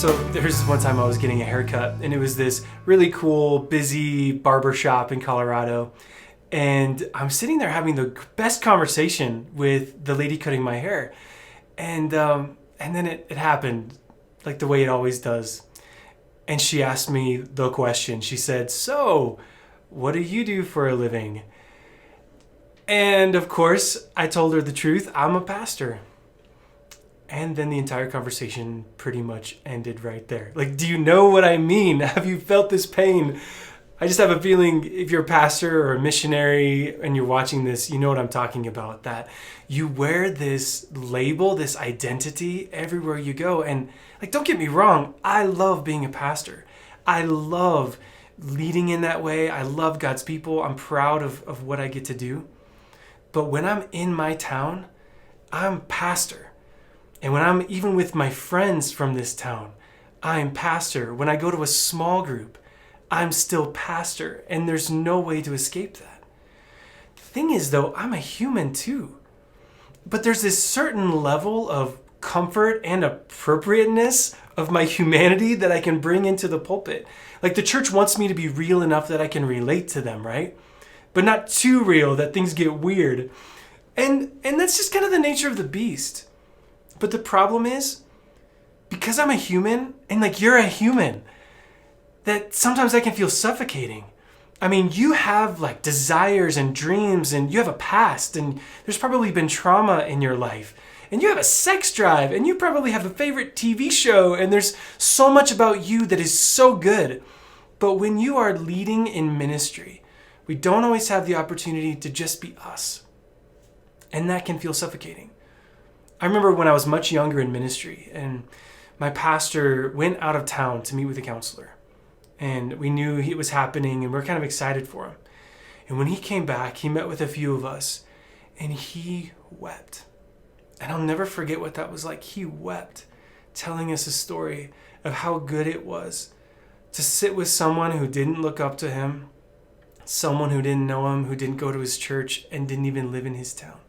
So there was one time I was getting a haircut, and it was this really cool, busy barber shop in Colorado. And I'm sitting there having the best conversation with the lady cutting my hair. And then it happened, like the way it always does. And she asked me the question. She said, "So, what do you do for a living?" And of course, I told her the truth. I'm a pastor. And then the entire conversation pretty much ended right there. Like, do you know what I mean? Have you felt this pain? I just have a feeling if you're a pastor or a missionary and you're watching this, you know what I'm talking about. That you wear this label, this identity everywhere you go. And like, don't get me wrong, I love being a pastor. I love leading in that way. I love God's people. I'm proud of what I get to do. But when I'm in my town, I'm pastor. And when I'm even with my friends from this town, I'm pastor. When I go to a small group, I'm still pastor. And there's no way to escape that. The thing is, though, I'm a human too. But there's this certain level of comfort and appropriateness of my humanity that I can bring into the pulpit. Like the church wants me to be real enough that I can relate to them, right? But not too real that things get weird. And that's just kind of the nature of the beast. But the problem is, because I'm a human, and like you're a human, that sometimes that can feel suffocating. I mean, you have like desires and dreams, and you have a past, and there's probably been trauma in your life. And you have a sex drive, and you probably have a favorite TV show, and there's so much about you that is so good. But when you are leading in ministry, we don't always have the opportunity to just be us. And that can feel suffocating. I remember when I was much younger in ministry, and my pastor went out of town to meet with a counselor. And we knew it was happening, and we were kind of excited for him. And when he came back, he met with a few of us, and he wept. And I'll never forget what that was like. He wept, telling us a story of how good it was to sit with someone who didn't look up to him, someone who didn't know him, who didn't go to his church, and didn't even live in his town.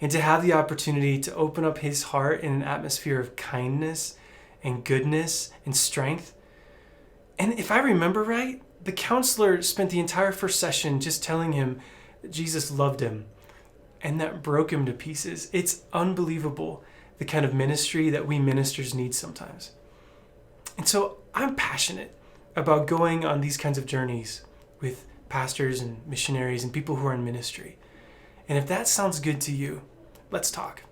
And to have the opportunity to open up his heart in an atmosphere of kindness and goodness and strength. And if I remember right, the counselor spent the entire first session just telling him that Jesus loved him. And that broke him to pieces. It's unbelievable, the kind of ministry that we ministers need sometimes. And so I'm passionate about going on these kinds of journeys with pastors and missionaries and people who are in ministry. And if that sounds good to you, let's talk.